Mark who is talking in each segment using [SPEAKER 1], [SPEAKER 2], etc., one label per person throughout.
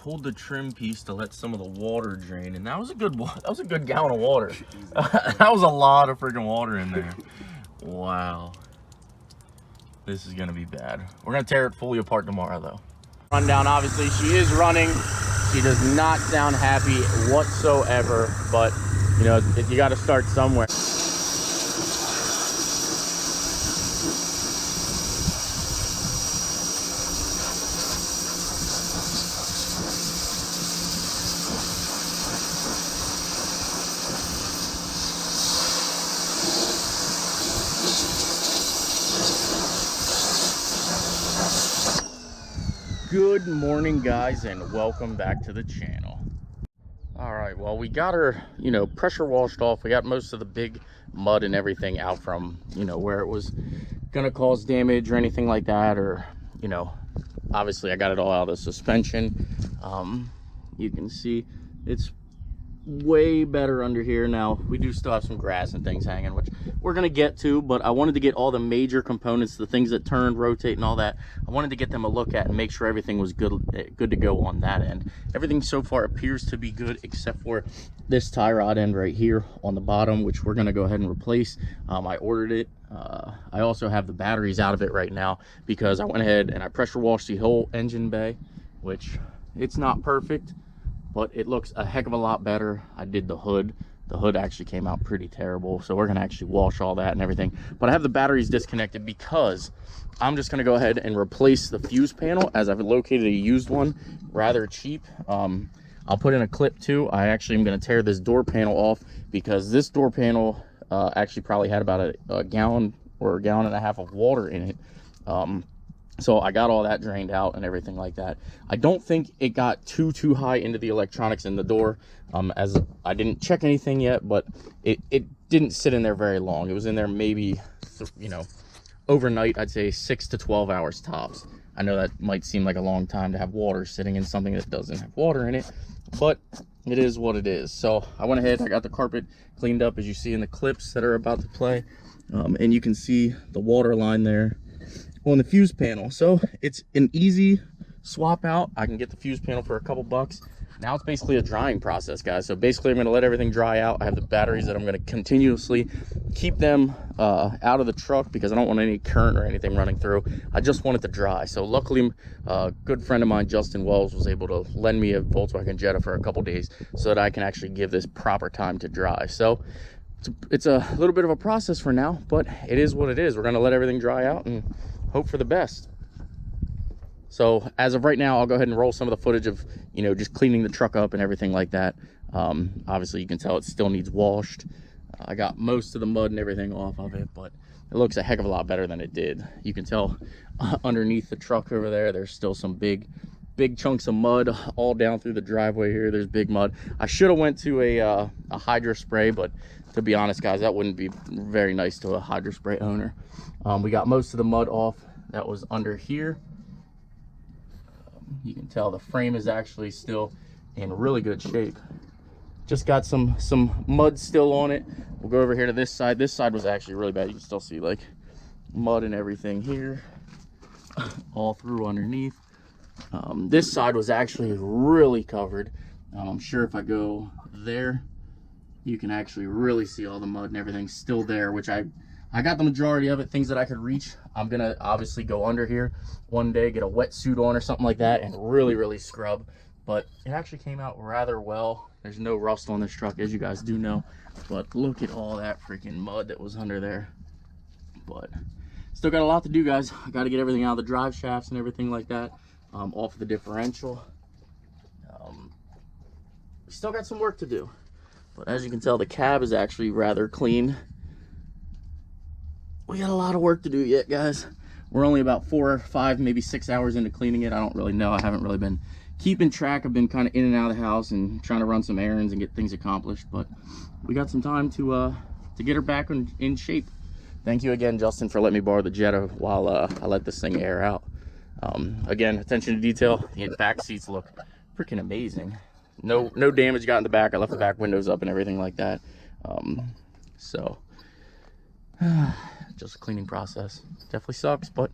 [SPEAKER 1] pulled the trim piece to let some of the water drain, and that was a good gallon of water. That was a lot of freaking water in there. Wow. This is gonna be bad. We're gonna tear it fully apart tomorrow though. Rundown, obviously, she is running. She does not sound happy whatsoever, but you know, you gotta start somewhere. Good morning, guys, and welcome back to the channel. All right, well, we got her, you know, pressure washed off. We got most of the big mud and everything out from, you know, where it was gonna cause damage or anything like that, or, you know, obviously I got it all out of the suspension. You can see it's way better under here. Now we do still have some grass and things hanging, which we're gonna get to, but I wanted to get all the major components, the things that turn, rotate, and all that. I wanted to get them a look at and make sure everything was good to go on that end. Everything so far appears to be good, except for this tie rod end right here on the bottom, which we're gonna go ahead and replace. I ordered it. I also have the batteries out of it right now because I went ahead and I pressure washed the whole engine bay, which it's not perfect, but it looks a heck of a lot better. I did the hood. The hood actually came out pretty terrible, so we're gonna actually wash all that and everything. But I have the batteries disconnected because I'm just gonna go ahead and replace the fuse panel, as I've located a used one, rather cheap. I'll put in a clip too. I actually am gonna tear this door panel off because this door panel actually probably had about a gallon or a gallon and a half of water in it. So I got all that drained out and everything like that. I don't think it got too high into the electronics in the door, as I didn't check anything yet, but it didn't sit in there very long. It was in there maybe, you know, overnight. I'd say 6 to 12 hours tops. I know that might seem like a long time to have water sitting in something that doesn't have water in it, but it is what it is. So I went ahead, I got the carpet cleaned up, as you see in the clips that are about to play, and you can see the water line there on the fuse panel. So it's an easy swap out. I can get the fuse panel for a couple bucks. Now it's basically a drying process, guys. So basically I'm going to let everything dry out. I have the batteries that I'm going to continuously keep them out of the truck because I don't want any current or anything running through. I just want it to dry. So luckily a good friend of mine, Justin Wells, was able to lend me a Volkswagen Jetta for a couple days so that I can actually give this proper time to dry. So it's a little bit of a process for now, but it is what it is. We're going to let everything dry out and hope for the best. So as of right now, I'll go ahead and roll some of the footage of, you know, just cleaning the truck up and everything like that. Obviously you can tell it still needs washed. I got most of the mud and everything off of it, but it looks a heck of a lot better than it did. You can tell underneath the truck over there, there's still some big chunks of mud all down through the driveway here. There's big mud. I should have went to a hydro spray, but to be honest, guys, that wouldn't be very nice to a hydro spray owner. We got most of the mud off that was under here. You can tell the frame is actually still in really good shape. Just got some mud still on it. We'll go over here to this side. This side was actually really bad. You can still see like mud and everything here all through underneath. This side was actually really covered. I'm sure if I go there, you can actually really see all the mud and everything still there, which I got the majority of it, things that I could reach. I'm gonna obviously go under here one day, get a wetsuit on or something like that, and really scrub. But it actually came out rather well. There's no rust on this truck, as you guys do know. But look at all that freaking mud that was under there. But still got a lot to do, guys. I got to get everything out of the drive shafts and everything like that, off of the differential. We still got some work to do. But as you can tell, the cab is actually rather clean. We got a lot of work to do yet, guys. We're only about 4 or 5, maybe 6 hours into cleaning it. I don't really know. I haven't really been keeping track. I've been kind of in and out of the house and trying to run some errands and get things accomplished. But we got some time to get her back in shape. Thank you again, Justin, for letting me borrow the Jetta while I let this thing air out. Again, attention to detail. The back seats look freaking amazing. No damage got in the back. I left the back windows up and everything like that. So just a cleaning process. Definitely sucks, but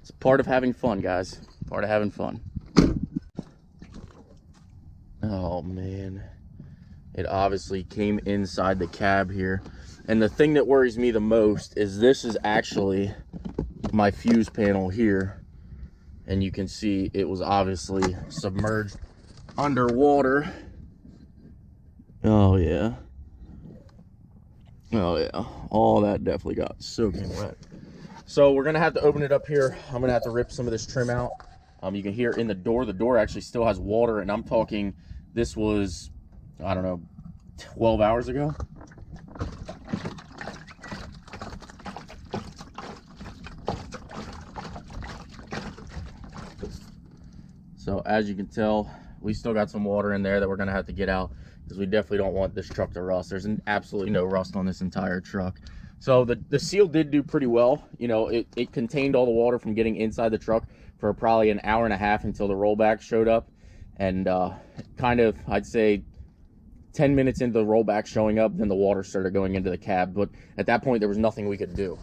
[SPEAKER 1] it's part of having fun, guys. Part of having fun. Oh man, it obviously came inside the cab here. And the thing that worries me the most is this is actually my fuse panel here. And you can see it was obviously submerged underwater. Oh yeah. Oh yeah, all that definitely got soaking wet. So we're gonna have to open it up here. I'm gonna have to rip some of this trim out. You can hear in the door actually still has water, and I'm talking, this was, I don't know, 12 hours ago. So as you can tell, we still got some water in there that we're gonna have to get out, because we definitely don't want this truck to rust. There's absolutely no rust on this entire truck. So the seal did do pretty well. You know, it contained all the water from getting inside the truck for probably an hour and a half until the rollback showed up. And kind of, I'd say 10 minutes into the rollback showing up, then the water started going into the cab. But at that point, there was nothing we could do.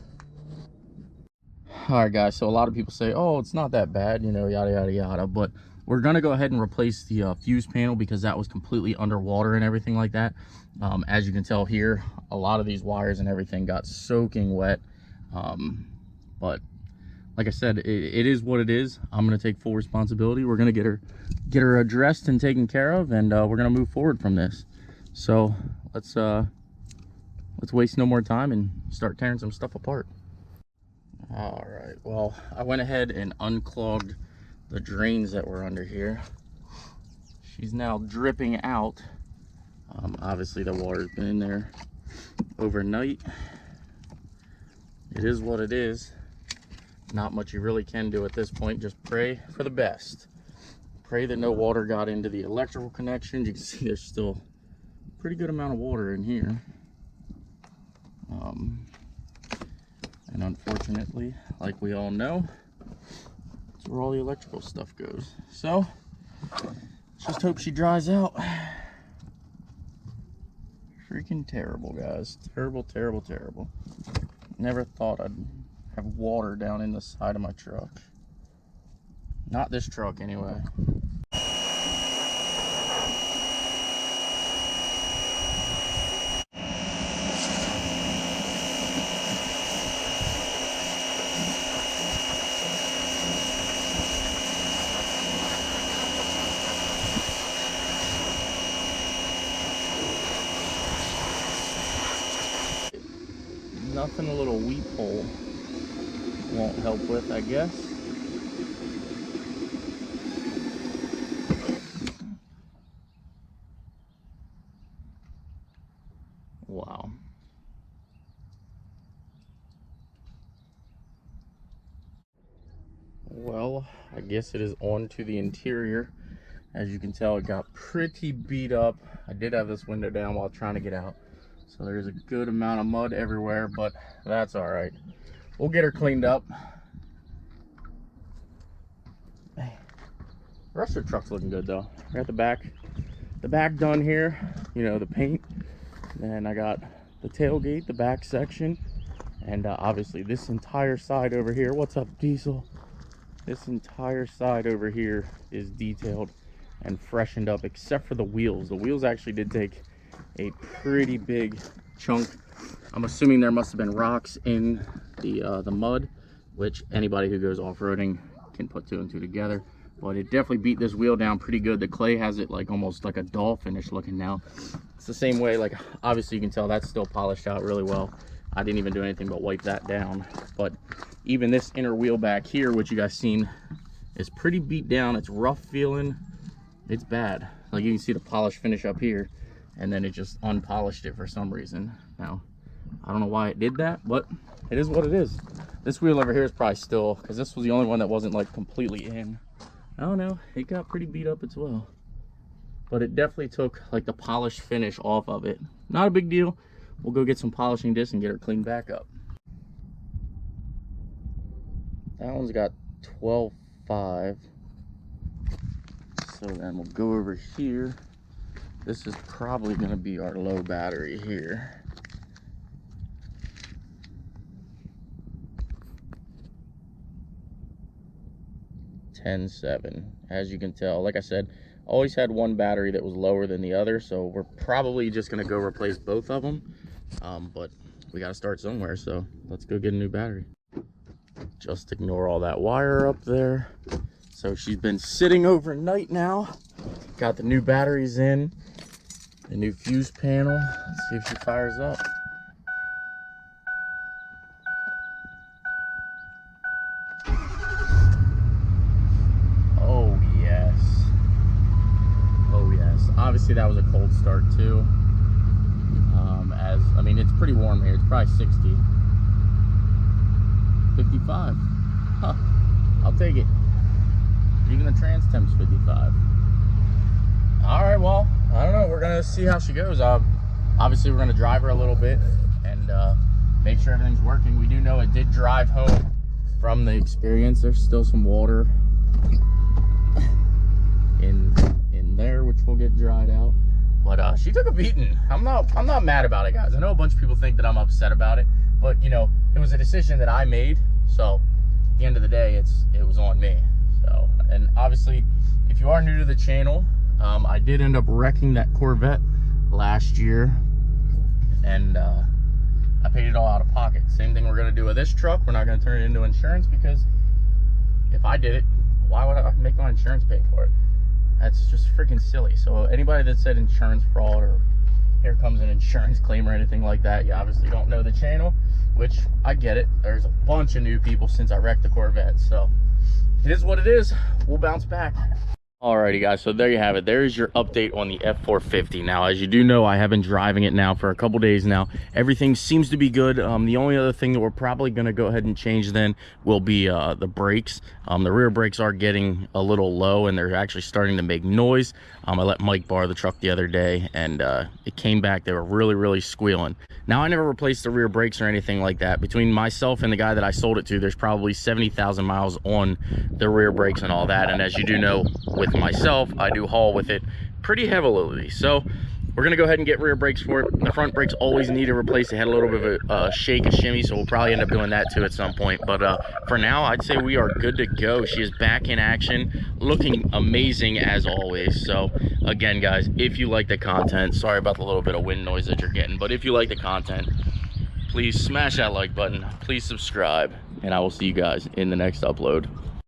[SPEAKER 1] All right, guys, so a lot of people say, oh, it's not that bad, you know, yada, yada, yada. But we're going to go ahead and replace the fuse panel, because that was completely underwater and everything like that. As you can tell here, a lot of these wires and everything got soaking wet. But like I said, it is what it is. I'm going to take full responsibility. We're going to get her addressed and taken care of, and we're going to move forward from this. So let's waste no more time and start tearing some stuff apart. All right, well, I went ahead and unclogged the drains that were under here. She's now dripping out. Obviously the water's been in there overnight. It is what it is. Not much you really can do at this point. Just pray for the best. Pray that no water got into the electrical connections. You can see there's still a pretty good amount of water in here. And unfortunately, like we all know, that's where all the electrical stuff goes. So, let's just hope she dries out. Freaking terrible, guys. Terrible, terrible, terrible. Never thought I'd have water down in the side of my truck. Not this truck, anyway. Nothing a little weep hole won't help with, I guess. Wow. Well, I guess it is on to the interior. As you can tell, it got pretty beat up. I did have this window down while trying to get out. So there's a good amount of mud everywhere, but that's all right. We'll get her cleaned up. The rest of the truck's looking good though. I got the back done here, you know, the paint. Then I got the tailgate, the back section, and obviously this entire side over here. What's up, Diesel? This entire side over here is detailed and freshened up, except for the wheels. The wheels actually did take a pretty big chunk. I'm assuming there must have been rocks in the mud, which anybody who goes off-roading can put two and two together. But it definitely beat this wheel down pretty good. The clay has it like almost like a doll finish looking now. It's the same way, like obviously you can tell that's still polished out really well. I didn't even do anything but wipe that down. But even this inner wheel back here, which you guys seen, is pretty beat down. It's rough feeling. It's bad. Like you can see the polish finish up here, and then it just unpolished it for some reason. Now, I don't know why it did that, but it is what it is. This wheel over here is probably still, because this was the only one that wasn't like completely in. I don't know, it got pretty beat up as well. But it definitely took like the polished finish off of it. Not a big deal. We'll go get some polishing discs and get her cleaned back up. That one's got 12.5. So then we'll go over here. This is probably going to be our low battery here. 10.7. As you can tell, like I said, always had one battery that was lower than the other, so we're probably just gonna go replace both of them. But we gotta start somewhere, so let's go get a new battery. Just ignore all that wire up there. So she's been sitting overnight now. Got the new batteries in, the new fuse panel. Let's see if she fires up. Oh yes. Oh yes. Obviously that was a cold start too. I mean, it's pretty warm here. It's probably 60. 55. Huh. I'll take it. Even the trans temp's 55. All right, well, I don't know. We're gonna see how she goes. Obviously we're gonna drive her a little bit and make sure everything's working. We do know it did drive home from the experience. There's still some water in there, which will get dried out. But she took a beating. I'm not mad about it, guys. I know a bunch of people think that I'm upset about it, but you know, it was a decision that I made. So at the end of the day, it was on me. So, and obviously, if you are new to the channel, I did end up wrecking that Corvette last year, and I paid it all out of pocket. Same thing we're gonna do with this truck. We're not gonna turn it into insurance, because if I did it, why would I make my insurance pay for it? That's just freaking silly. So anybody that said insurance fraud or here comes an insurance claim or anything like that, you obviously don't know the channel, which I get it. There's a bunch of new people since I wrecked the Corvette, so it is what it is. We'll bounce back. Alrighty guys, so there you have it. There's your update on the F450. Now, as you do know, I have been driving it now for a couple days now. Everything seems to be good. The only other thing that we're probably going to go ahead and change then will be the brakes. The rear brakes are getting a little low and they're actually starting to make noise. I let Mike borrow the truck the other day, and it came back. They were really squealing. Now, I never replaced the rear brakes or anything like that. Between myself and the guy that I sold it to, there's probably 70,000 miles on the rear brakes and all that. And as you do know, with myself, I do haul with it pretty heavily. So we're gonna go ahead and get rear brakes for it. The front brakes always need to replace. They had a little bit of a shake, a shimmy, so we'll probably end up doing that too at some point. But for now, I'd say we are good to go. She is back in action, looking amazing as always. So again, guys, if you like the content, sorry about the little bit of wind noise that you're getting, but if you like the content, please smash that like button, please subscribe, and I will see you guys in the next upload.